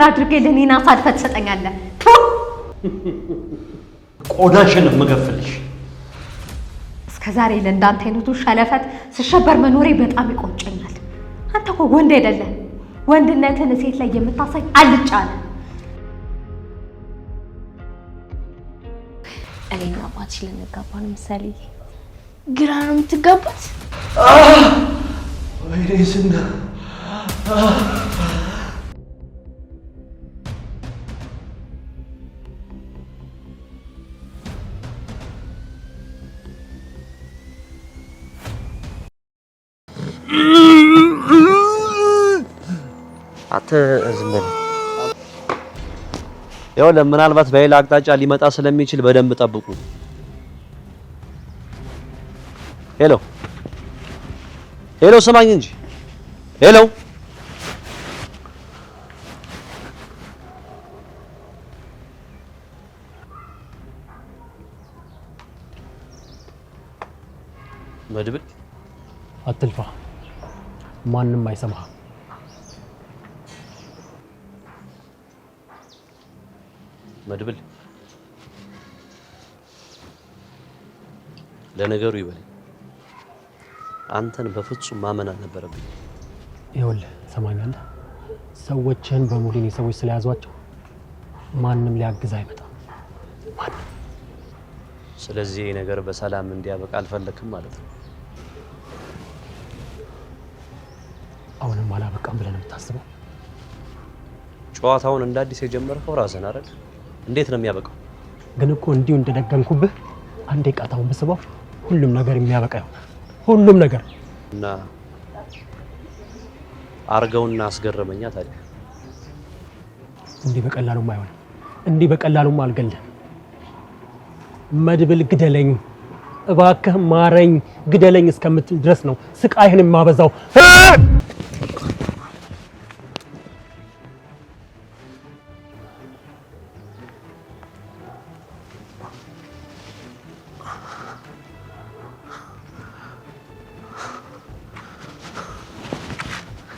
ነገር አድርጌ ለኔና ሳድፈት ሰጠኛለህ ቆዳሽን መገፈልሽ እስከዛሬ ለእንዳንተ አይነቱ ሸለፈት ስሸበር መኖሬ በጣም ይቆጨኛል አንተ እኮ ወንድ አይደለም ወንድነትን ሴት ላይ የምታሳይ አልጫ ነህ እኔና አባትሽ ልንጋባ ነው ምሳሌ ግራ ነው የምትጋቡት ወይኔ ዝና አትዝመን ይኸውልህ ምናልባት በሌላ አቅጣጫ ሊመጣ ስለሚችል በደንብ ጠብቁ ሄሎ ሄሎ ስማኝ እንጂ ሄሎ መድብል አትልፋ ማንንም አይሰማህ መድብል ለነገሩ ይበል አንተን በፍጹም ማመን አልነበረብኝ ይኸውልህ ሰማኛለህ ሰዎችን በሙሉ እኔ ሰዎች ስለያዟቸው ማንንም ሊያግዝ አይመጣም ማንም ስለዚህ ነገር በሰላም እንዲያበቃ አልፈለክም ማለት ነው አሁንም አላበቃም ብለህ ነው የምታስበው ጨዋታውን እንደ አዲስ የጀመርከው ራስህን አይደል እንዴት ነው የሚያበቃው ግን እኮ እንዲሁ እንደደገምኩብህ አንዴ ቃታውን በስበው ሁሉም ነገር የሚያበቃ ይሆናል ሁሉም ነገር እና አርገውና አስገረመኛ ታዲያ እንዲህ በቀላሉም አይሆንም እንዲህ በቀላሉም አልገልህም መድብል ግደለኝ እባክህ ማረኝ ግደለኝ እስከምትል ድረስ ነው ስቃይህን የማበዛው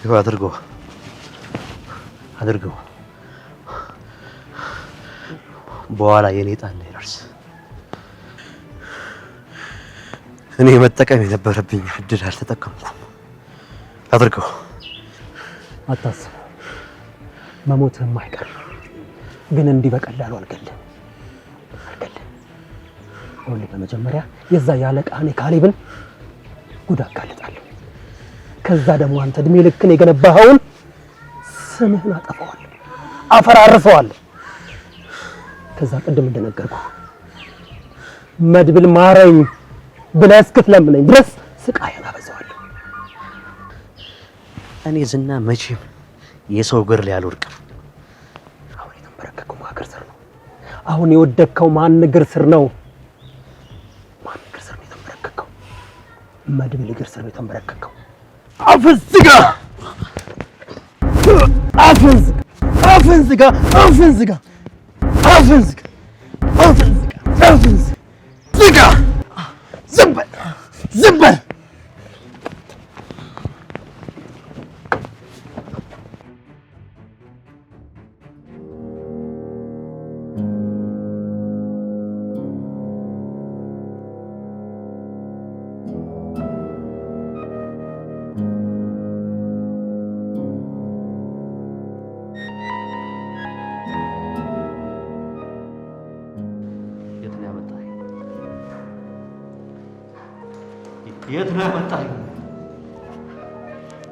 ይኸው አድርገው በኋላ የኔ ጣል ይደርስ እኔ መጠቀም የነበረብኝ እድል አልተጠቀምኩም አድርገው አታስብ መሞትህም አይቀር ግን እንዲህ በቀላሉ አልገልህም ሁሌ በመጀመሪያ የዛ ያለቃኔ ካሌብን ጉድ አጋልጣለሁ ከዛ ደግሞ አንተ እድሜ ልክን የገነባኸውን ስምህን አጠፋዋለሁ አፈራርሰዋለሁ ከዛ ቅድም እንደነገርኩ መድብል ማረኝ ብለህ እስክትለምነኝ ድረስ ስቃይን አበዛዋለሁ እኔ ዝና መቼም የሰው እግር ላይ አልወድቅም አሁን የተንበረከከው ማገር ስር ነው አሁን የወደቅከው ማን እግር ስር ነው ማን እግር ስር ነው የተንበረከከው መድብል እግር ስር ነው የተንበረከከው አፍንዝጋ ዝም በል የት ነው ያመጣኸኝ?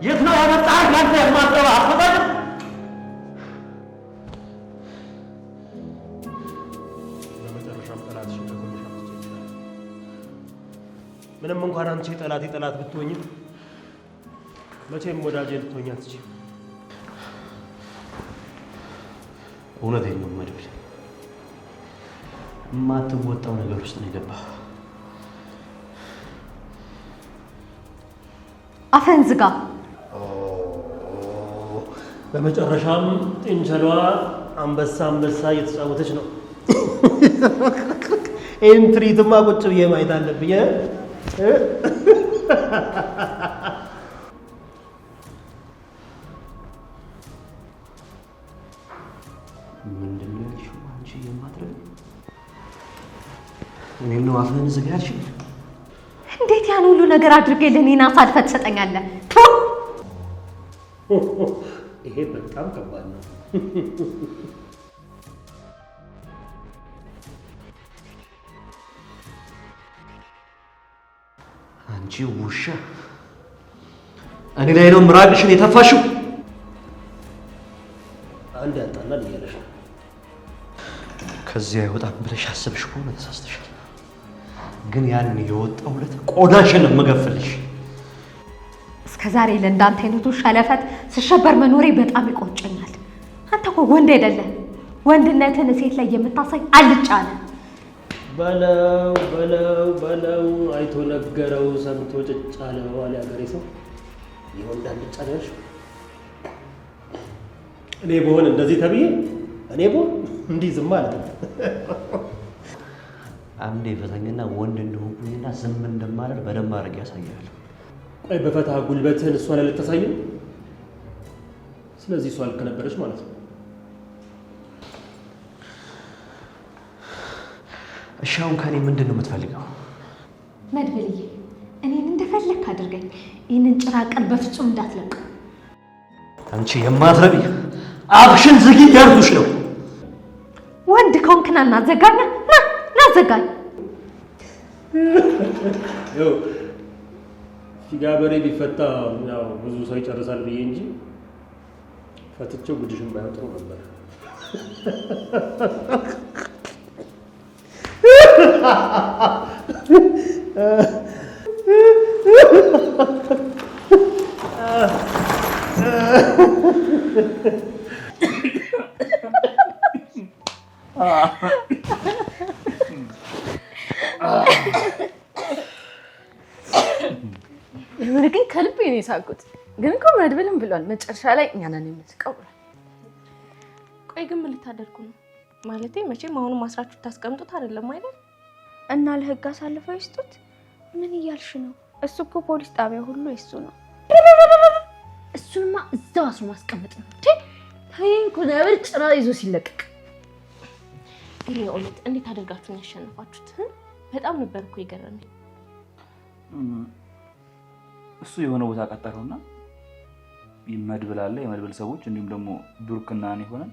የት ነው ያመጣኸኝ? አንተ የማትረባ አትመጣም። በመጨረሻም ጠላትሽን ከጎንሽ አምጥቼ ምንም እንኳን አንቺ ጠላት ብትሆኝም መቼም ወዳጄ ልትሆኝ አትችይም። እውነቴን ነው መድብል፣ የማትወጣው ነገር ውስጥ ነው የገባህ። አፈን ዝጋ። በመጨረሻም ጥንቸሏ አንበሳ እየተጫወተች ነው። ይህን ትርኢትማ ቁጭ ብዬ ማየት አለብኝ። እኔን ነው አፍህን ዝጋ ያልሽኝ? እንዴት ያን ሁሉ ነገር አድርጌልህ እኔን አሳልፈህ ትሰጠኛለህ? ይሄ በጣም ከባድ ነው። አንቺ ውሻ እኔ ላይ ነው ምራቅሽን የተፋሽው? አንድ ያጣላል እያለሽ ከዚህ አይወጣም ብለሽ አስበሽ ከሆነ ተሳስተሻል። ግን ያን የወጣው ዕለት ቆዳሽን የምገፍልሽ። እስከዛሬ ለእንዳንተ አይነቱ ሸለፈት ስሸበር መኖሬ በጣም ይቆጨኛል። አንተ እኮ ወንድ አይደለህ። ወንድነትን ሴት ላይ የምታሳይ አልጫ ነህ። በለው አይቶ ነገረው ሰምቶ ጭጭ አለ ዋለ ያገሬ ሰው ይወንድ አልጫ ነሽ። እኔ በሆነ እንደዚህ ተብዬ እኔ በሆነ እንዲህ ዝም ማለት ነው። አንዴ ፈተኝና ወንድ እንደሆንኩኝና ዝም እንደማለር በደንብ አድርጌ ያሳያል። ቆይ በፈታ ጉልበትህን እሷ ላይ ልታሳይ። ስለዚህ እሷ ልክ ነበረች ማለት ነው። እሺ አሁን ከኔ ምንድን ነው የምትፈልገው? መድብልዬ እኔን እንደፈለክ አድርገኝ። ይህንን ጭራቅን በፍጹም እንዳትለቀው። አንቺ የማትረቢ አፍሽን ዝጊ ያልኩሽ ነው። ወንድ ከሆንክና እናዘጋኛ ናዘጋኝ። ያው ፊጋ በሬ ቢፈታ ያው ብዙ ሰው ይጨርሳል ብዬ እንጂ ፈትቼው ጉድሽን ባይወጥሩ ነበር። ግን ከልቤ ነው የሳቁት። ግን እኮ መድብልም ብሏል መጨረሻ ላይ እኛ ነን የምንስቀው ብሏል። ቆይ ግን ምን ልታደርጉ ነው? ማለቴ መቼም አሁን ማስራችሁ ታስቀምጡት አይደለም አይደል? እና ለህግ አሳልፈው ይስጡት። ምን እያልሽ ነው? እሱ እኮ ፖሊስ ጣቢያ ሁሉ እሱ ነው። እሱንማ እዛው አስሮ ማስቀመጥ ነው። ታይን እኮ ነበር ጭራ ይዞ ሲለቀቅ። ግን የእውነት እንዴት አድርጋችሁ ነው ያሸነፋችሁት? በጣም ነበር እኮ የገረመኝ። እሱ የሆነ ቦታ ቀጠረውና መድብል አለ የመድብል ሰዎች እንዲሁም ደግሞ ብሩክና እኔ ሆነን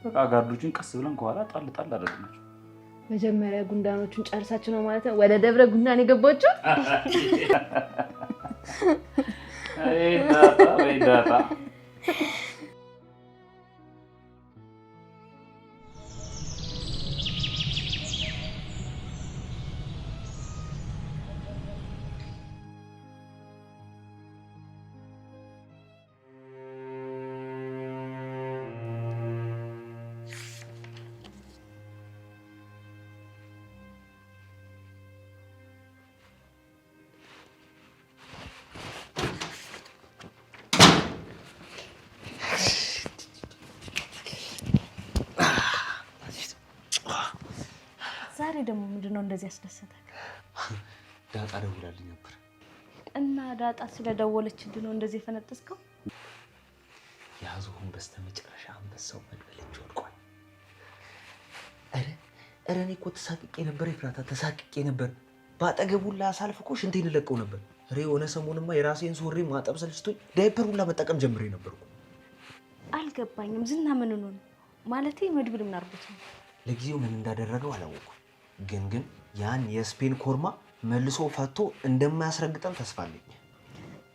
በቃ ጋርዶችን ቀስ ብለን ከኋላ ጣል አደረግናቸው። መጀመሪያ ጉንዳኖቹን ጨርሳችሁ ነው ማለት ነው ወደ ደብረ ጉንዳን የገባችሁ? አይ ዳታ ዛሬ ደግሞ ምንድነው እንደዚህ ያስደሰታል? ዳጣ ደውላልኝ ነበር። እና ዳጣ ስለደወለችልኝ ነው እንደዚህ የፈነጠስከው? ያዙሁን በስተመጨረሻ አንበሳው መድብል እጅ ወድቋል። እረ እኔ እኮ ተሳቅቄ ነበር ይፍራታ፣ ተሳቅቄ ነበር። ባጠገቡላ አሳልፍኮ ሽንቴን ለቀው ነበር። እረ የሆነ ሰሞንማ የራሴን ሱሪ ማጠብ ሰልችቶኝ ዳይፐር ሁላ መጠቀም ጀምሬ ነበርኩ። አልገባኝም። ዝና ምን ነው ማለቴ መድብል ምን አርጎት ነው? ለጊዜው ምን እንዳደረገው አላወኩም። ግን ያን የስፔን ኮርማ መልሶ ፈቶ እንደማያስረግጠን ተስፋ አለኝ።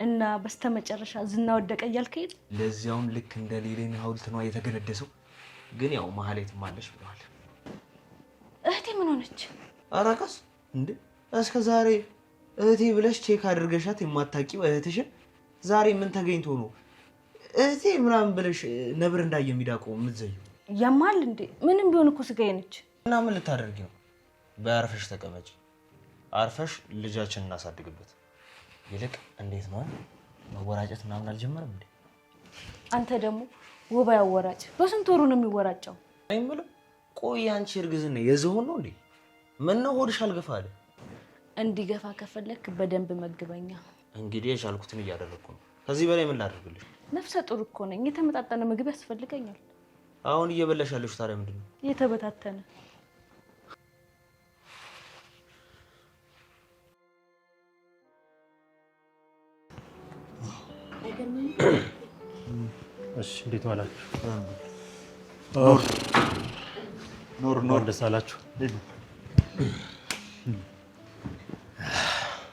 እና በስተመጨረሻ ዝና ወደቀ እያልከኝ? ለዚያውም ልክ እንደ ሌሌን ሐውልት ነው የተገነደሰው። ግን ያው መሀሌትም አለሽ ብለዋል። እህቴ ምን ሆነች? አራቀስ እንዴ እስከ ዛሬ እህቴ ብለሽ ቼክ አድርገሻት የማታውቂው እህትሽን ዛሬ ምን ተገኝቶ ነው እህቴ ምናምን ብለሽ ነብር እንዳየሚዳቆ የምትዘዩ? ያማል እንዴ? ምንም ቢሆን እኮ ስጋዬ ነች። እና ምን ልታደርጊ ነው? በአርፈሽ ተቀመጪ። አርፈሽ ልጃችን እናሳድግበት። ይልቅ እንዴት ነው መወራጨት ምናምን አልጀመረም እንዴ? አንተ ደግሞ ውባ ያወራጭ በስንት ወሩ ነው የሚወራጨው? አይምልም። ቆይ አንቺ እርግዝና የዝሆን ነው እንዴ? ምን ነው ሆድሽ አልገፋ አለ? እንዲገፋ ከፈለክ በደንብ መግበኛ። እንግዲህ የቻልኩትን እያደረኩ ነው። ከዚህ በላይ ምን ላድርግልሽ? ነፍሰ ጡር እኮ ነኝ። የተመጣጠነ ምግብ ያስፈልገኛል። አሁን እየበላሽ ያለሽ ታዲያ ምንድን ነው? የተበታተነ እሺ እንዴት ዋላችሁ? ኖር ደስ አላችሁ?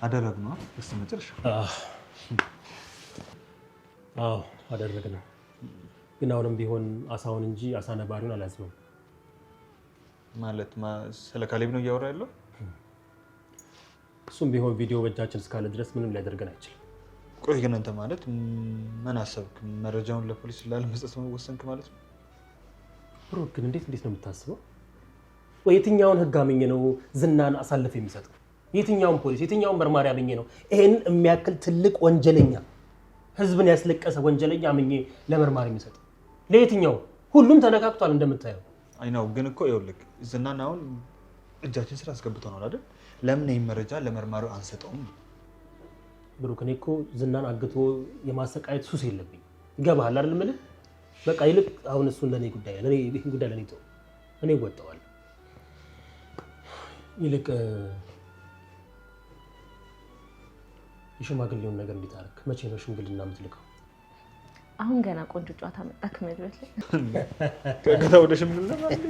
አደረግነው በስተመጨረሻ። አዎ አደረግነው። ግን አሁንም ቢሆን አሳውን እንጂ አሳ ነባሪውን አላዝነውም። ማለት ስለ ካሌብ ነው እያወራ ያለው? እሱም ቢሆን ቪዲዮ በእጃችን እስካለ ድረስ ምንም ሊያደርገን አይችልም። ቆይ ግን አንተ ማለት ምን አሰብክ? መረጃውን ለፖሊስ ላለመስጠት ወሰንክ ማለት ነው? ብሩክ ግን እንዴት ነው የምታስበው? ወይ የትኛውን ህግ አምኜ ነው ዝናን አሳልፍ የሚሰጠው? የትኛውን ፖሊስ የትኛውን መርማሪ አምኜ ነው ይሄን የሚያክል ትልቅ ወንጀለኛ ህዝብን ያስለቀሰ ወንጀለኛ አምኜ ለመርማሪ የሚሰጠው? ለየትኛው? ሁሉም ተነካክቷል እንደምታየው። አይ ነው ግን እኮ ይኸውልህ ዝናን አሁን እጃችን ስራ አስገብተናል አይደል? ለምን ይሄን መረጃ ለመርማሪው አንሰጠውም? ብሩክ እኔ እኮ ዝናን አግቶ የማሰቃየት ሱስ የለብኝ። ይገባሃል አይደል? የምልህ በቃ ይልቅ አሁን እሱን ለኔ ጉዳይ ይሄን ጉዳይ ለኔ ተው፣ እኔ እወጣዋለሁ። ይልቅ የሽማግሌውን ነገር እንዴት አደረክ? መቼ ነው ሽምግልና የምትልከው? አሁን ገና ቆንጆ ጨዋታ መጣክ መድረስ ከገታ ወደ ሽምግልና ማለት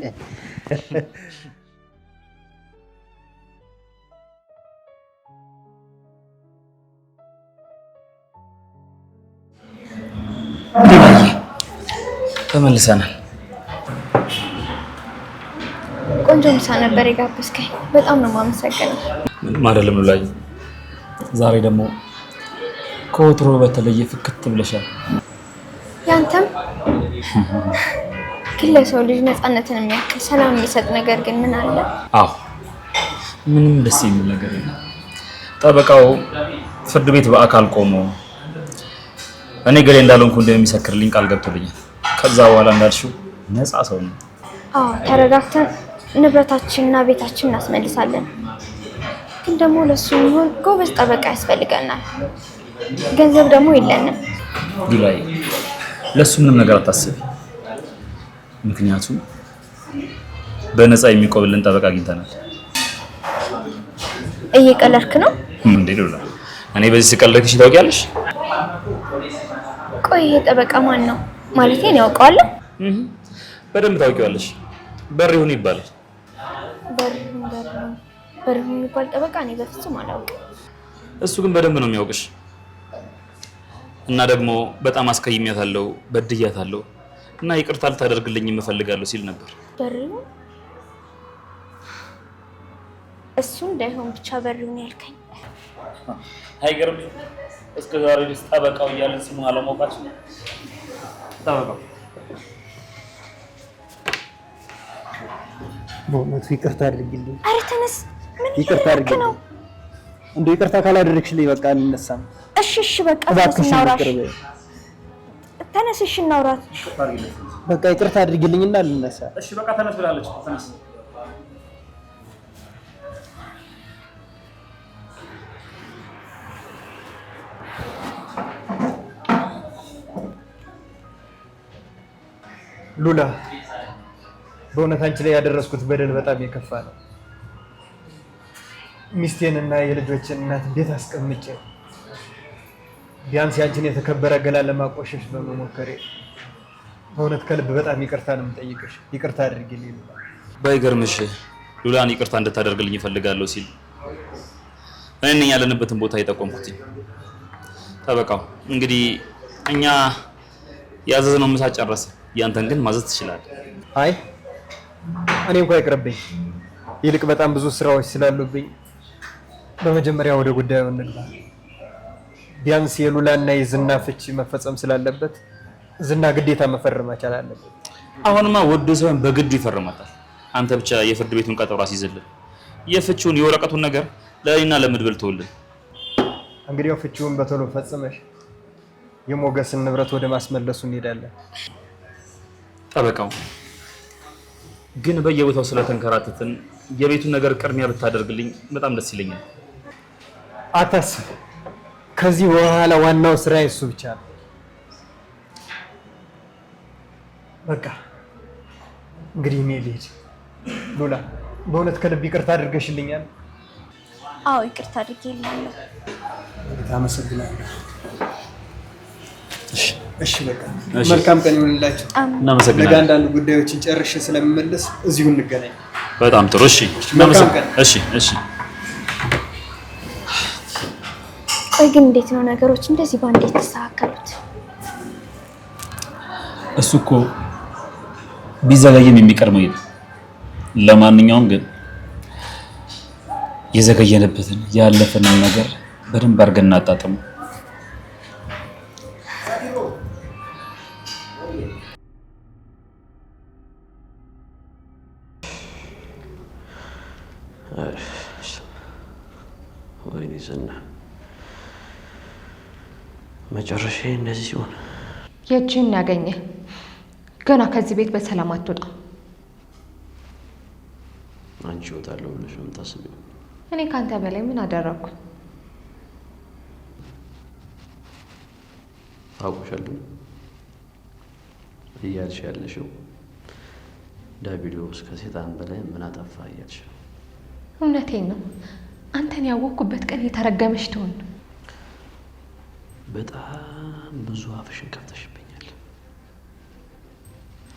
ተመልሰናል። ቆንጆ ምሳ ነበር የጋበዝከኝ። በጣም ነው የማመሰግነው። ምንም አይደለም ሉላዬ። ዛሬ ደግሞ ከወትሮ በተለየ ፍክት ብለሻል። ያንተም ግን ለሰው ልጅ ነፃነትን የሚያክል ሰላም የሚሰጥ ነገር ግን ምን አለ? አዎ ምንም ደስ የሚል ነገር የለም። ጠበቃው ፍርድ ቤት በአካል ቆሞ እኔ ገሌ እንዳልሆንኩ እንደሚመሰክርልኝ ቃል ገብቶልኛል። ከዛ በኋላ እንዳልሽው ነፃ ሰው ነው። አዎ ተረጋግተን ንብረታችንና ቤታችን እናስመልሳለን። ግን ደግሞ ለሱ የሚሆን ጎበዝ ጠበቃ ያስፈልገናል። ገንዘብ ደግሞ የለንም። ሉላዬ ለሱ ምንም ነገር አታስቢ። ምክንያቱም በነፃ የሚቆብልን ጠበቃ አግኝተናል። እየቀለድክ ነው እንዴ ሉላ? እኔ በዚህ ስቀልድሽ ታውቂያለሽ? ቆይ ይሄ ጠበቃ ማን ነው? ማለቴ ነው ያውቀዋለሁ? በደንብ ታውቂዋለሽ። በሪሁን ይባላል። በሪሁን የሚባል ጠበቃ እኔ በፍጹም አላውቅም። እሱ ግን በደንብ ነው የሚያውቅሽ። እና ደግሞ በጣም አስቀይሜያታለሁ፣ በድያታለሁ እና ይቅርታ ልታደርግልኝ እፈልጋለሁ ሲል ነበር። በሪሁን? እሱ እንዳይሆን ብቻ በሪሁን ያልከኝ። አይገርምሽ? እስከ ዛሬ ድረስ ጠበቃው እያለን ስሙን አለማውቃችን። ጠበቃው በእውነቱ ይቅርታ አድርግልኝ። አረ ተነስ። ምን ይቅርታ እያደረክ ነው? እንደው ይቅርታ ካላደረግሽልኝ በቃ እንነሳም። እሺ በቃ ተነስ እናውራሽ። ተነስ እሺ እናውራት። በቃ ይቅርታ አድርግልኝና ልነሳ። እሺ በቃ ተነስ ብላለች። ተነስ። ሉላ በእውነት አንቺ ላይ ያደረስኩት በደል በጣም የከፋ ነው። ሚስቴንና የልጆችን እናት እንዴት አስቀምጬ ቢያንስ ያንቺን የተከበረ ገላ ለማቆሸሽ በመሞከሬ በእውነት ከልብ በጣም ይቅርታ ነው የምጠይቅሽ። ይቅርታ አድርጊልኝ ሉላ። ባይገርምሽ ሉላን ይቅርታ እንድታደርግልኝ እፈልጋለሁ ሲል እኔ ያለንበትን ቦታ የጠቆምኩት ጠበቃው እንግዲህ እኛ ያዘዝነው ምሳ ጨረሰ። ያንተን ግን ማዘዝ ትችላለህ። አይ እኔ እንኳን ይቅርብኝ። ይልቅ በጣም ብዙ ስራዎች ስላሉብኝ በመጀመሪያ ወደ ጉዳዩ እንግባ። ቢያንስ የሉላና የዝና ፍቺ መፈጸም ስላለበት ዝና ግዴታ መፈረም መቻል አለበት። አሁንማ ወዶ ሳይሆን በግድ ይፈርማታል። አንተ ብቻ የፍርድ ቤቱን ቀጠሮ አስይዝልን። የፍቺውን የወረቀቱን ነገር ለእኔና ለምድብል ተውልን። እንግዲህ ፍቺውን በቶሎ ፈጽመሽ የሞገስን ንብረት ወደ ማስመለሱ እንሄዳለን። ጠበቃው ግን በየቦታው ስለተንከራተትን የቤቱን ነገር ቅድሚያ ብታደርግልኝ በጣም ደስ ይለኛል። አታስብ። ከዚህ በኋላ ዋናው ስራ እሱ ብቻ ነው። በቃ እንግዲህ እኔ ልሂድ። ሉላ በእውነት ከልብ ይቅርታ አድርገሽልኛል? አዎ ይቅርታ አድርጌልሃለሁ። አመሰግናለሁ። እሺ በቃ መልካም ቀን ይሁንላችሁ። እናመሰግናለን። ነገ አንዳንድ ጉዳዮችን ጨርሼ ስለምመለስ እዚሁ እንገናኝ። በጣም ጥሩ። እሺ እሺ። ቆይ ግን እንዴት ነው ነገሮች እንደዚህ ባንዴ የተስተካከሉት? እሱ እኮ ቢዘገይም የሚቀርመው የለም። ለማንኛውም ግን የዘገየንበትን ያለፈንን ነገር በደንብ አድርገን እናጣጥመው። ወይኔ ዝና መጨረሻዬ እንደዚህ ሲሆን የእጅህን ያገኘ ገና ከዚህ ቤት በሰላም አትወጣም። አንቺ እወጣለሁ ብለሽ ነው የምታስቢው? እኔ ካንተ በላይ ምን አደረኩ? አውቅሻለሁ እያልሽ ያለሽው ዲያብሎስ ከሴጣን በላይ ምን አጠፋ እያልሽ። እውነቴን ነው። አንተን ያወቅኩበት ቀን የተረገመሽ ትሆን። በጣም ብዙ አፍሽን ከፍተሽብኛል።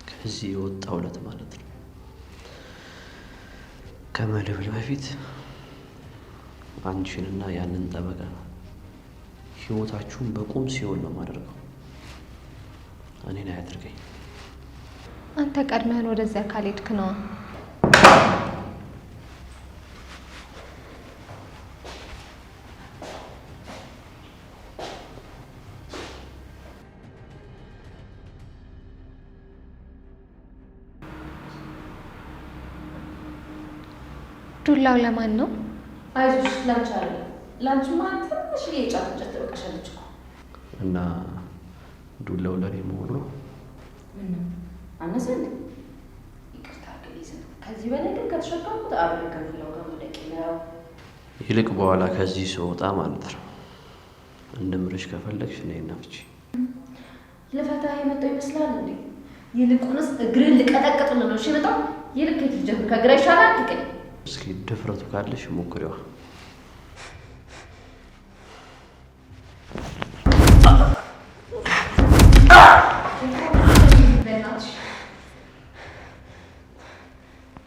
ከዚህ የወጣው ዕለት ማለት ነው። ከመደብል በፊት አንቺንና ያንን ጠበቃ ህይወታችሁን በቁም ሲሆን ነው የማደርገው። እኔን አያድርገኝ። አንተ ቀድመህን ወደዚያ ካልሄድክ ነዋ። ዱላው ለማን ነው? አይዞሽ ለምቻለ ላንቺ ማለት ትንሽ የጫፍ እንጨት ተበቀሻለች እኮ እና ዱላው ለኔ መሆኑ ነው። ምን አነሰል? ይቅርታ ግሊዝ ከዚህ በላይ ግን ከተሸከምኩት አብረን ከዱላው ጋር መደቂ ነው። ይልቅ በኋላ ከዚህ ስወጣ ማለት ነው እንደምርሽ ከፈለግሽ ነይና ፍቺ። ልፈታ የመጣው ይመስላል እንዴ? ይልቁንስ እግርን ልቀጠቅጥልህ ነው። እሺ መጣው ይልቅ ከዚህ ጀምር ከግራ ይሻላል ትቀኝ። እስኪ ድፍረቱ ካለሽ ሞክሪዋ።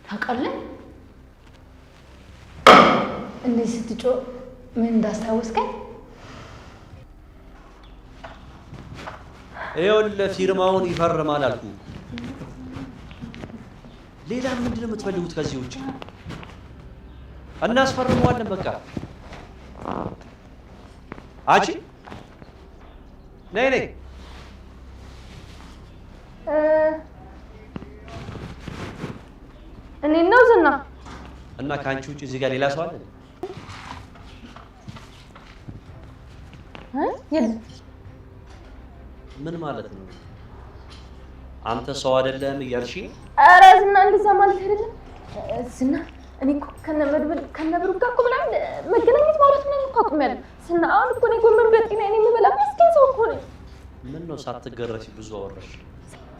ታውቃለህ እንደዚህ ስትጮህ ምን እንዳስታወስከኝ? ይኸውልህ ፊርማውን ይፈርማል አልኩ። ሌላ ምንድን ነው የምትፈልጉት ከዚህ ውጭ? እናስፈርመዋለን በቃ። አቺ ነይ ነይ። እኔ ነው ዝና። እና ከአንቺ ውጭ እዚህ ጋር ሌላ ሰው አለ? ምን ማለት ነው? አንተ ሰው አይደለም እያልሽ? ኧረ ዝና እንደዛ ማለት አይደለም ዝና። እኔ እኮ ከነመድብል ከነብሩ ጋር እኮ ምናምን መገናኘት ማለት ምናምን እኮ አቁሜያለሁ። ዝና አሁን እኮ እኔ ጎመን በጤና እኔ የምበላ ምስኪን ሰው እኮ ነኝ። ምን ነው ሳትገረፊ ብዙ አወራሽ?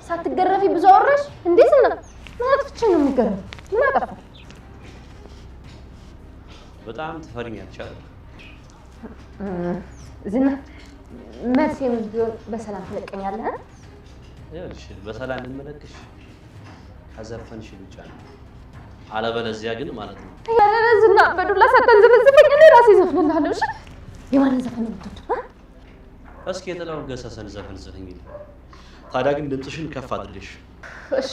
ሳትገረፊ ብዙ አወራሽ እንዴ ዝና? ምን አጥፍቼ ነው የምገረፍ? ምን አጠፋሁ? በጣም ትፈሪኛለሽ አይደል? ዝና መቼም ቢሆን በሰላም ትለቀኛለህ? ይኸውልሽ በሰላም እንመለክሽ ከዘፈንሽ ብቻ ነው። አለበለዚያ ግን ማለት ነው ያለ ዝና በዱላ ሳታንዘፈዝፈኝ እኔ ራሴ ዘፍንልሃለሁ። እሺ የማንን ዘፈን ነው የምትወደው? እስኪ የጥላሁን ገሰሰን ዘፈን ዘፈኝ። ታዲያ ግን ድምፅሽን ከፍ አድርገሽ። እሺ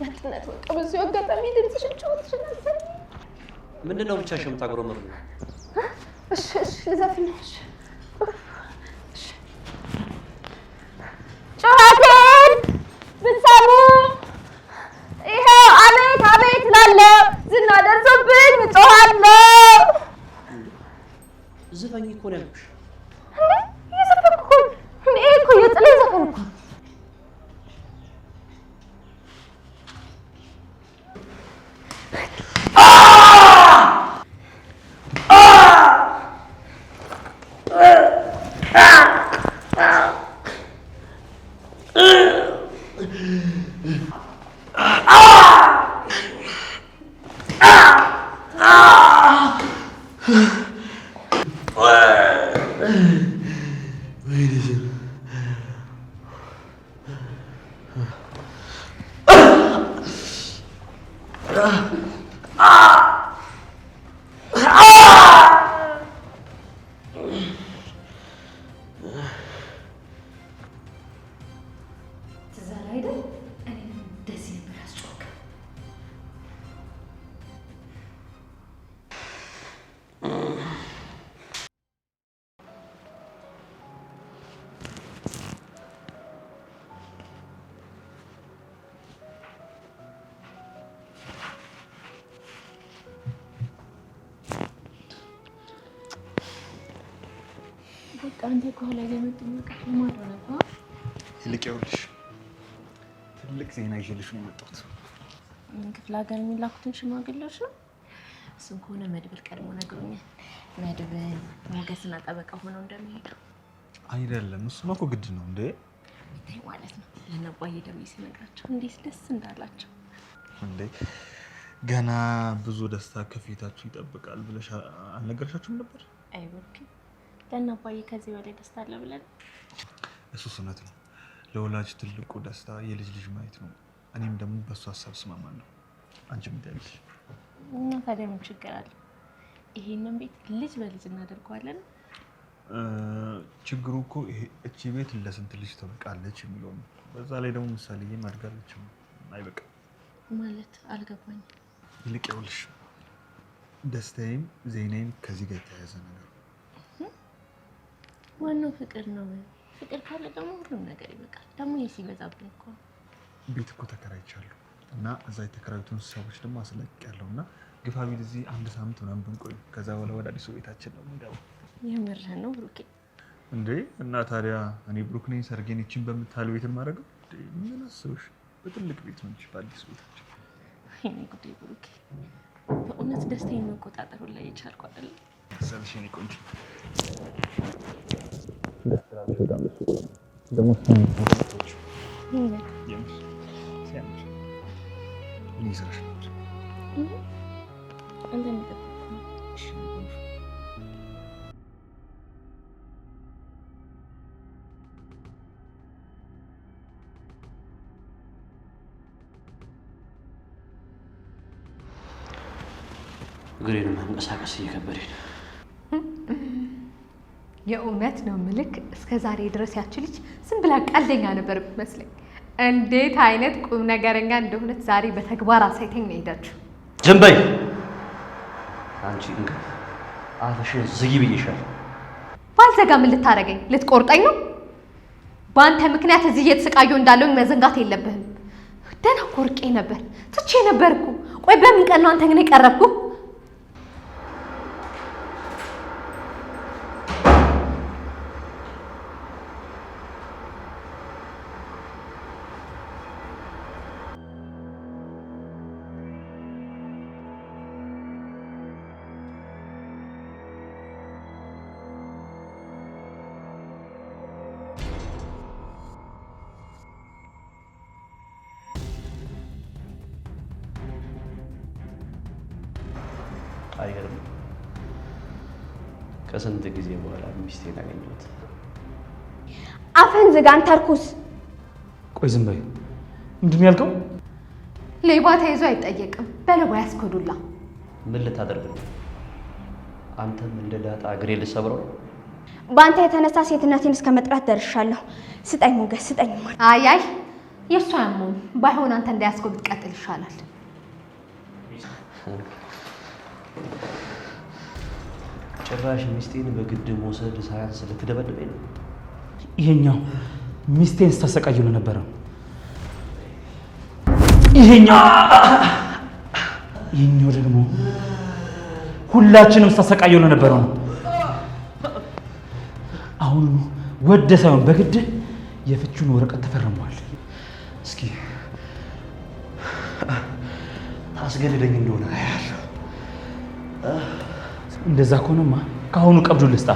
ያጥነት በቃ በዚሁ አጋጣሚ ድምፅሽን ጨዋት ይችላል። ምንድን ነው ብቻሽ የምታጉረመርሙ? እሺ ልዘፍንልሽ። ጨዋታን ብትሰሙ ይኸው አቤት አቤት እላለሁ። ዝና ደርሶብኝ እጮኻለሁ። ዘፈኝ እኮ ነው ያልኩሽ። እንዴ እየዘፈንኩ እኮ ይሄ እኮ የጥሌ ዘፈን እኮ። በቃ አንተ ከኋላ የመጡ መቀጥ ማድረግ ነው። ይልቅ ይኸውልሽ ትልቅ ዜና ይዤልሽ ነው የመጣሁት። ክፍለ ሀገር የሚላኩትን ሽማግሌዎች ነው። እሱም ከሆነ መድብል ቀድሞ ነግሮኛል። መድብል ሞገስና ጠበቃ ሆነው እንደሚሄዱ። አይደለም እሱማ እኮ ግድ ነው እንዴ ይታይ ማለት ነው። ለነባዬ ደውዬ ሲነግራቸው እንዴት ደስ እንዳላቸው እንዴ። ገና ብዙ ደስታ ከፊታችሁ ይጠብቃል ብለሽ አልነገርሻችሁም ነበር? አይ ወርቂ ለነባዬ ከዚህ በላይ ደስታ አለ ብለን። እሱስ እውነት ነው። ለወላጅ ትልቁ ደስታ የልጅ ልጅ ማየት ነው። እኔም ደግሞ በሱ ሀሳብ እስማማለሁ። አንቺ ምን ትያለሽ? እና ታዲያ ምን ችግር አለ? ይሄንን ቤት ልጅ በልጅ እናደርገዋለን። ችግሩ እኮ እቺ ቤት ለስንት ልጅ ትበቃለች የሚለው ነው። በዛ ላይ ደግሞ ምሳሌዬ ማድጋለች አይበቃም ማለት አልገባኝም። ይልቅ ይኸውልሽ ደስታዬም ዜናዬም ከዚህ ጋር የተያያዘ ነገር ነው። ዋናው ፍቅር ነው። ፍቅር ካለ ደግሞ ሁሉም ነገር ይበቃል። ደግሞ ሲበዛብን እኮ ቤት እኮ ተከራይቻለሁ እና እዛ የተከራዩትን ሰዎች ደግሞ አስለቅቄያለሁ እና ግፋ ቢል እዚህ 1 ሳምንት ምናምን ብንቆይ ከዛ በኋላ ወደ አዲሱ ቤታችን ነው የምንገባው። የምርህን ነው ብሩኬ? እንዴ እና ታዲያ እኔ ብሩክ ነኝ ሰርጌን ይችን በምታል ቤት የማደርገው? ምን አስበሽ? በትልቅ ቤት ነው እንጂ በአዲሱ ቤታችን። እኔ ጉዴ ብሩኬ፣ በእውነት ደስታዬን መቆጣጠር ላይ የቻልኩ አይደለም። ሰልሽ እኔ ቆንጆ ደስታሽ በጣም ደስ ይላል። ደግሞ ሰምተሽ የምር ሲያምር ምን ይዘሽ ነው? አንተ እንደጠብቅ እሺ። እግሬን ማንቀሳቀስ እየከበደኝ ነው። የእውነት ነው ምልክ እስከ ዛሬ ድረስ ያቺ ልጅ ዝም ብላ ቀልደኛ ነበር የምትመስለኝ። እንዴት አይነት ቁም ነገረኛ እንደሆነች ዛሬ በተግባር አሳይተኝ ነው ሄዳችሁ። ዝም በይ አንቺ እንግዲህ አፍሽን ዝጊ ብዬሻለሁ። ባልዘጋ ምን ልታረገኝ? ልትቆርጠኝ ነው? በአንተ ምክንያት እዚህ እየተሰቃየሁ እንዳለሁኝ መዘንጋት የለብህም። ደህና ቆርቄ ነበር ትቼ ነበርኩ። ቆይ በምን ቀን ነው አንተ ግን የቀረብኩ? አይገርም? ከስንት ጊዜ በኋላ ሚስቴን አገኘሁት። አፈን ዝጋ አንተ እርኩስ። ቆይ ዝም በይ። ምንድን ነው ያልከው? ሌባ ተይዞ አይጠየቅም። በሌባ ያስኮዱላ። ምን ልታደርግ ነው? አንተም እንደ ዳጣ እግሬ ልሰብረው? በአንተ የተነሳ ሴትነቴን እስከ መጥራት ደርሻለሁ። ስጠኝ ሞገስ ስጠኝ። አይ አይ የእሱ ያመው ባይሆን አንተ እንዳያስኮ ብትቀጥል ይሻላል። ጭራሽ ሚስቴን በግድ መውሰድ ሳያንስ ልትደበድበኝ ነው? ይሄኛው ሚስቴን ስታሰቃዩ ለነበረ ይሄኛው ደግሞ ሁላችንም ስታሰቃዩ ለነበረው ነው። አሁን ወደ ሳይሆን በግድ የፍቹን ወረቀት ተፈርሟል። እስኪ ታስገድደኝ እንደሆነ አያለሁ። እንደዛ ከሆነማ ከአሁኑ ቀብዱ ልስጣ።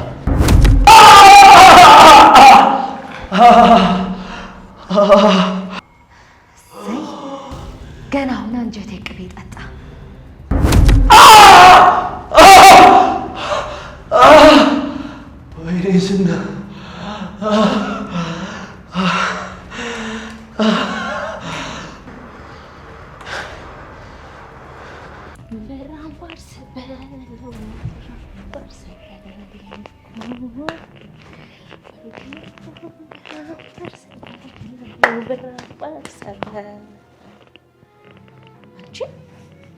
ገና አሁን አንጀቴ ቅቤ ጠጣ። ወይኔ ዝና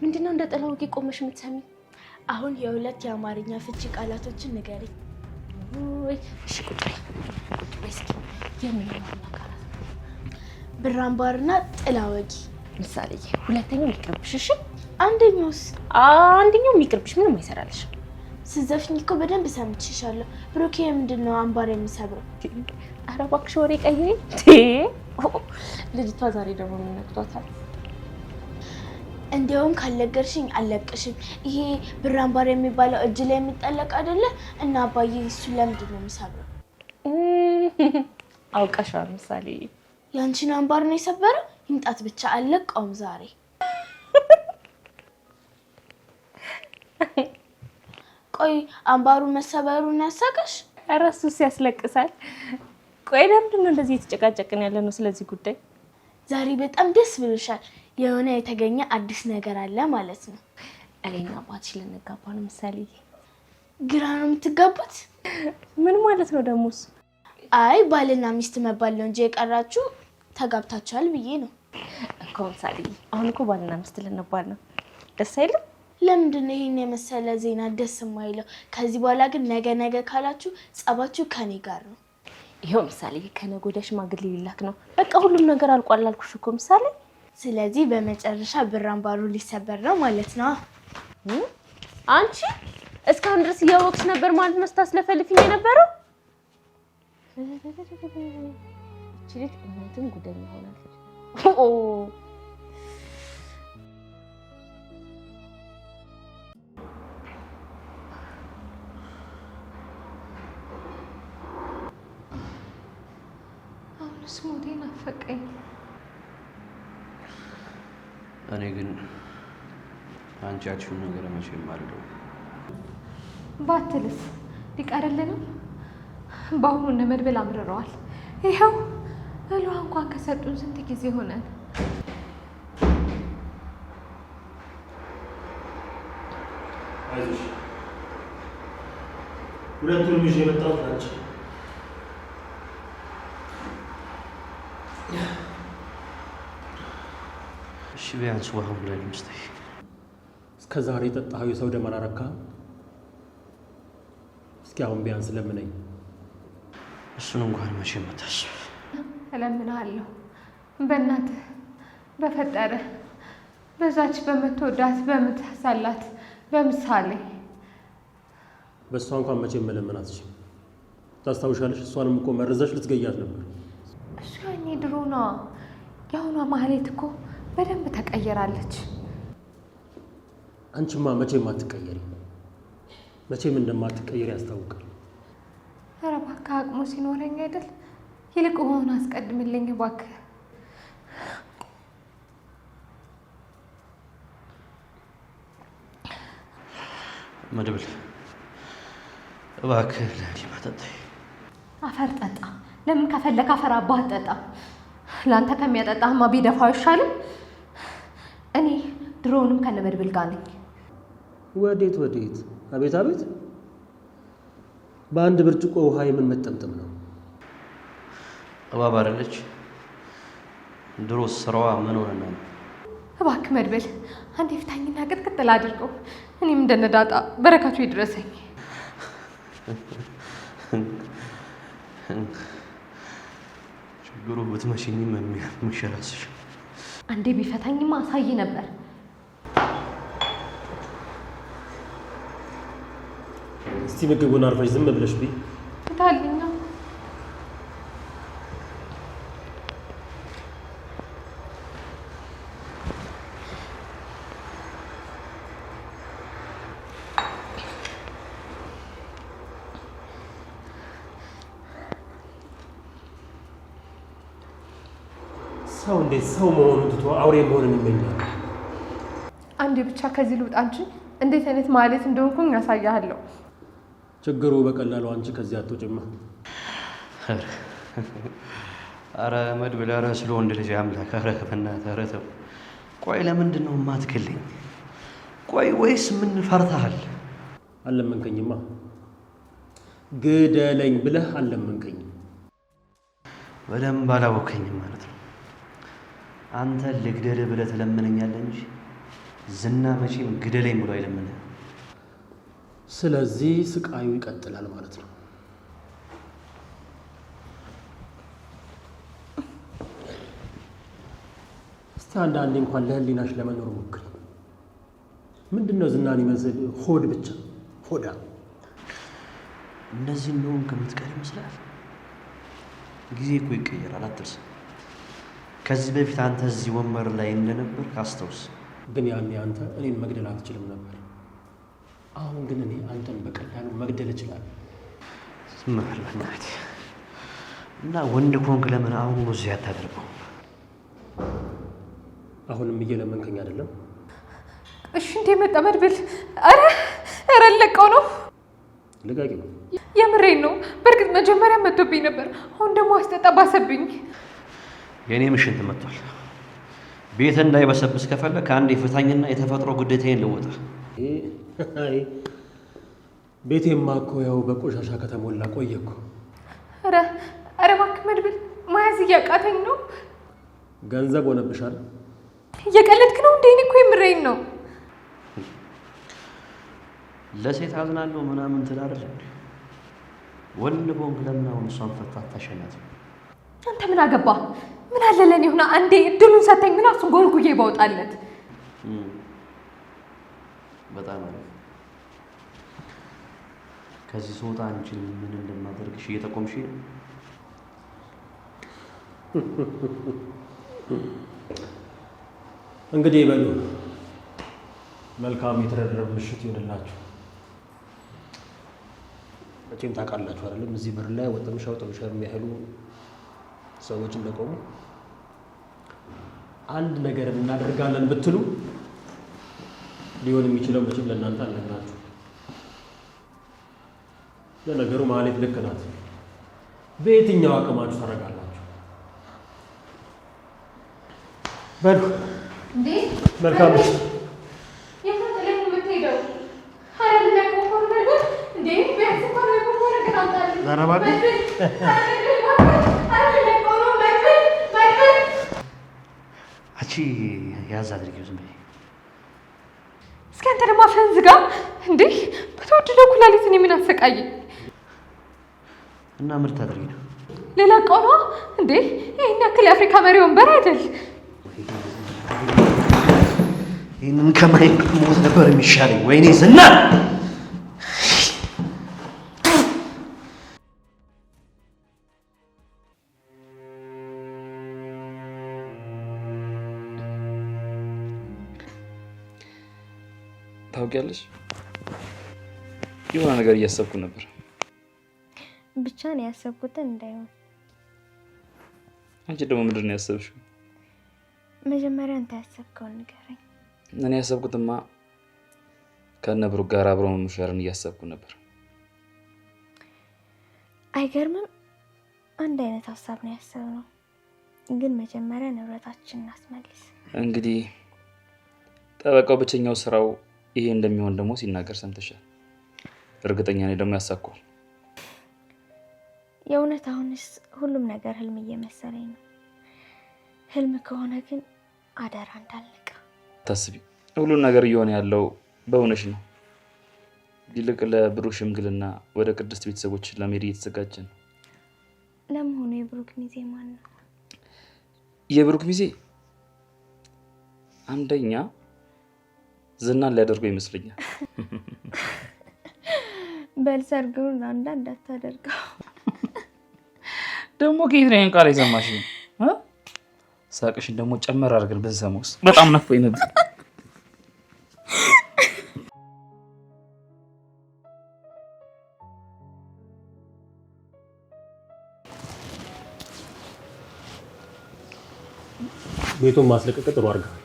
ምንድነው እንደ ጥላውቂ ቆመሽ የምትሰሚ? አሁን የሁለት የአማርኛ ፍቺ ቃላቶችን ንገሪኝ። እሺ ቁጭ በይ እስኪ። የምን ቃላት? ብር አምባርና ጥላ ወጊ። ምሳሌ ሁለተኛው ይቅርብሽ። እሺ አንደኛውስ? አንደኛው ይቅርብሽ፣ ምንም አይሰራልሽ። ስዘፍኝ እኮ በደንብ ሰምቼሻለሁ። ብሩኬ ምንድነው አምባር የሚሰብረው? ኧረ እባክሽ ወሬ ቀይሪ። ልጅቷ ዛሬ ደግሞ ምን ነክቷታል? እንዲያውም ካልነገርሽኝ አልለቅሽም። ይሄ ብር አምባር የሚባለው እጅ ላይ የሚጠለቅ አይደለ? እና አባዬ እሱ ለምንድን ነው የሚሰብረው? አውቀሻል ምሳሌ። ያንቺን አምባር ነው የሰበረው? ይምጣት ብቻ አልለቀውም ዛሬ። ቆይ አምባሩ መሰበሩን ያሳቀሽ? ኧረ እሱስ ያስለቅሳል። ቆይ ለምንድን ነው እንደዚህ የተጨቃጨቅን ያለ ነው ስለዚህ ጉዳይ? ዛሬ በጣም ደስ ብሎሻል። የሆነ የተገኘ አዲስ ነገር አለ ማለት ነው። እኔና አባትሽ ልንጋባ ነው ምሳሌ። ግራ ነው የምትጋቡት? ምን ማለት ነው ደግሞ እሱ? አይ ባልና ሚስት መባል ነው እንጂ የቀራችሁ ተጋብታችኋል ብዬ ነው እኮ ምሳሌ። አሁን እኮ ባልና ሚስት ልንባል ነው። ደስ አይልም? ለምንድን ነው ይሄን የመሰለ ዜና ደስ የማይለው? ከዚህ በኋላ ግን ነገ ካላችሁ ጸባችሁ ከኔ ጋር ነው። ይሄው ምሳሌ ከነገ ወዲያ ሽማግሌ ሊላክ ነው። በቃ ሁሉም ነገር አልቋል አልኩሽ እኮ ምሳሌ። ስለዚህ በመጨረሻ ብር አምባሩ ሊሰበር ነው ማለት ነው። አንቺ እስካሁን ድረስ እያወቅሽ ነበር ማለት ነው ስታስለፈልፊኝ የነበረው? እቺ ልጅ እውነትም ጉደኛ ሆናለች። አሁንስ ሞቴ ናፈቀኝ። እኔ ግን አንቺ ያልሽውን ነገር መቼም አልደው ባትልስ ሊቀርልንም በአሁኑ እነ መድብል አምርረዋል። ይኸው እሏ እንኳን ከሰጡን ስንት ጊዜ ሆነን። አይዞሽ ሁለቱንም ይዤ የመጣሁት ናቸው። እሺ ቢያንስ ውሃም ላይ ልምስጠኝ። እስከ ዛሬ የጠጣኸው የሰው ደም አላረካህም? እስኪ አሁን ቢያንስ ለምነኝ። እሱን እንኳን መቼ መታስብ እለምንሃለሁ በእናትህ በፈጠረህ በዛች በምትወዳት በምትሳላት በምሳሌ በእሷ እንኳን መቼም መለመን አትችይም። ታስታውሻለሽ? እሷንም እኮ መርዘሽ ልትገያት ነበር። እሱ ያኔ ድሮ ነዋ። የአሁኗ ማህሌት እኮ በደንብ ተቀየራለች። አንቺማ መቼም አትቀየሪ። መቼም እንደማትቀየሪ ያስታውቃል። ኧረ እባክህ አቅሙ ሲኖረኝ አይደል? ይልቅ ውሃውን አስቀድምልኝ እባክህ። መድብል እባክህ ለዲማ ጠጣኝ። አፈር ጠጣ። ለምን ከፈለክ አፈር አባህ ጠጣ። ለአንተ ከሚያጠጣህማ ቢደፋው አይሻልም? እኔ ድሮውንም ከነመድብል ጋር ነኝ። ወዴት ወዴት? አቤት አቤት! በአንድ ብርጭቆ ውሃ የምን መጠምጠም ነው? እባብ አይደለች? ድሮ ስራዋ ምን ሆነና ነው? እባክህ መድብል አንዴ ፍታኝና ቅጥቅጥ ላድርገው። እኔም እንደነዳጣ በረከቱ ይድረሰኝ። ችግሩ ብትመሽኝም የሚሸራስሽ አንዴ ቢፈታኝማ አሳይ ነበር። እስቲ ምግቡን አርፈሽ ዝም ብለሽ ቢ ታልኛ ሰው እንዴት ሰው መሆኑን ትቶ አውሬ መሆንን ይመኛል? አንዴ ብቻ ከዚህ ልውጣ እንጂ እንዴት አይነት ማለት እንደሆንኩኝ ያሳያለሁ። ችግሩ በቀላሉ አንቺ ከዚህ አትወጪማ። አረ መድብል፣ አረ ስለ ወንድ ልጅ አምላክ፣ አረ በእናትህ አረ ተው። ቆይ ለምንድን ነው የማትክልኝ? ቆይ ወይስ ምን ፈርተሃል? አልለመንከኝማ። ግደለኝ ብለህ አልለመንከኝም። በደንብ አላወከኝም ማለት ነው። አንተ ልግደልህ ብለህ ትለምነኛለህ እንጂ ዝና መቼም ግደለኝ ብሎ አይለምንህ። ስለዚህ ስቃዩ ይቀጥላል ማለት ነው። እስቲ አንዳንዴ እንኳን ለህሊናሽ ለመኖር ሞክሪ። ምንድነው ዝናን ይመስል ሆድ ብቻ ሆዳ እንደዚህ እንደሆንክ የምትቀር ይመስላል? ጊዜ እኮ ይቀየራል፣ አትርሳ። ከዚህ በፊት አንተ እዚህ ወንበር ላይ እንደነበር አስታውስ። ግን ያኔ አንተ እኔን መግደል አትችልም ነበር። አሁን ግን እኔ አንተን በቀላሉ መግደል እችላለሁ። ዝም በል በእናትህ። እና ወንድ ኮንክ ለምን አሁን እዚህ አታደርገው? አሁንም እየለመንከኝ አይደለም? እሺ እንዴ መጣ መድብል? ኧረ ለቀው ነው። ልጋቂ ነው። የምሬን ነው። በእርግጥ መጀመሪያ መጥቶብኝ ነበር። አሁን ደግሞ አስጠጣ ባሰብኝ። የእኔ ምሽት መጥቷል። ቤት እንዳይበሰብስ ከፈለክ አንድ የፍታኝና የተፈጥሮ ግዴታዬን ልወጣ። ቤቴማ እኮ ያው በቆሻሻ ከተሞላ ቆየ እኮ። ኧረ እባክህ መድብል፣ መያዝ እያቃተኝ ነው። ገንዘብ ሆነብሻል። እየቀለድክ ነው እንዴ? እኔ እኮ የምሬን ነው። ለሴት አዝናለሁ ምናምን ትላለህ እንዴ? ወንድ ቦንክ ለምን አሁን እሷን ፈታት ታሸናት? አንተ ምን አገባ? ምን አለ ለኔ ሆና አንዴ እድሉን ሰተኝ ምን አሱን ጎልጉዬ ባውጣለት። በጣም አሪፍ። ከዚህ ስወጣ አንቺን ምን እንደማደርግሽ እየጠቆምሽ ነው። እንግዲህ በሉ መልካም የተረረበ ምሽት ይሆንላችሁ። መቼም ታውቃላችሁ አይደለም? እዚህ በር ላይ ወጥምሻ የሚያህሉ ሰዎች እንደቆሙ አንድ ነገር እናደርጋለን ብትሉ ሊሆን የሚችለው መቼም ለእናንተ አልነግራችሁ። ለነገሩ ማለት ልክ ናት። በየትኛው አቅማችሁ ታደርጋላችሁ? በሉ እንዴ መልካም ምሽት። የፈጠለኝ የምትሄደው ሀረር ላይ ቆቆር ነገር እንዴ ቢያንስ እንኳን ቆቆር ነገር አምጣልኝ። ኧረ እባክህ አንቺ ያዝ አድርጊው፣ ዝም በይ። እስኪ አንተ ደግሞ አፍህን ዝጋ እንዴ! በተወደደው ኩላሊት እኔ ምን አሰቃየኝ? እና ምርት አድርጊ ነው ሌላ ቀኗ እንዴ! ይሄን ያክል የአፍሪካ መሪ ወንበር አይደል? ይህንን ከማየት ሞት ነበር የሚሻለኝ። ወይኔ ዝና! ታውቂያለሽ፣ የሆነ ነገር እያሰብኩ ነበር። ብቻ ነው ያሰብኩትን እንዳይሆን። አንቺ ደግሞ ምንድን ነው ያሰብሽው? መጀመሪያ አንተ ያሰብከውን ንገረኝ። እኔ ያሰብኩትማ ከነብሩክ ጋር አብሮ መምሸርን እያሰብኩ ነበር። አይገርምም? አንድ አይነት ሀሳብ ነው ያሰብነው። ግን መጀመሪያ ንብረታችንን እናስመልስ። እንግዲህ ጠበቃው ብቸኛው ስራው ይሄ እንደሚሆን ደግሞ ሲናገር ሰምተሻል። እርግጠኛ ነኝ ደግሞ ያሳካዋል። የእውነት አሁንስ ሁሉም ነገር ህልም እየመሰለኝ ነው። ህልም ከሆነ ግን አደራ እንዳልነቃ። ታስቢ፣ ሁሉም ነገር እየሆነ ያለው በእውነሽ ነው። ይልቅ ለብሩክ ሽምግልና ወደ ቅድስት ቤተሰቦች ለመሄድ እየተዘጋጀ ነው። ለመሆኑ የብሩክ ሚዜ ማን ነው? የብሩክ ሚዜ አንደኛ ዝናን ሊያደርገው ይመስለኛል። በልሰርጉን አንዳንድ አታደርገው። ደግሞ ከየት ነው ቃል የሰማሽኝ? ሳቅሽን ደግሞ ጨመር አድርገን ብንሰማውስ በጣም ነፍቆኝ ነበር። ቤቱን ማስለቀቅ ጥሩ አድርገሃል።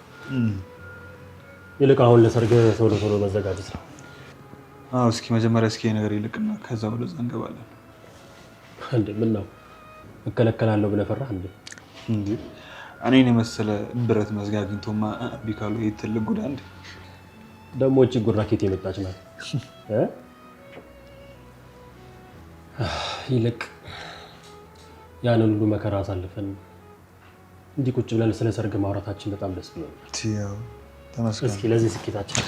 ይልቅ አሁን ለሰርግ ቶሎ ቶሎ መዘጋጀት ነው። አዎ፣ እስኪ መጀመሪያ እስኪ ነገር ይልቅና ከዛ ወደዛ እንገባለን። እንዴ ምን ነው እከለከላለሁ ብለህ ፈራህ እንዴ? እንዴ እኔን የመሰለ ብረት መዝጊያ አግኝቶማ ቢካሉ ይሄ ትልቅ ጉዳ እንዴ! ደግሞ እቺ ጉራኬት የመጣች ናት። ይልቅ ያንን ሁሉ መከራ አሳልፈን እንዲህ ቁጭ ብለን ስለ ሰርግ ማውራታችን በጣም ደስ ብሎኛል። ያው ተመስገን። እስኪ ለዚህ ስኬታችን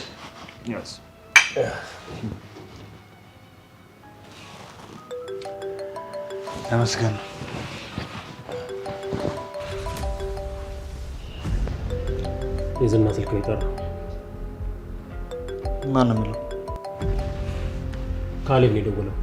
ተመስገን። የዝና ስልክ ነው የጠራው። ማን ነው የሚለው? ካሌብ ነው የደወለው።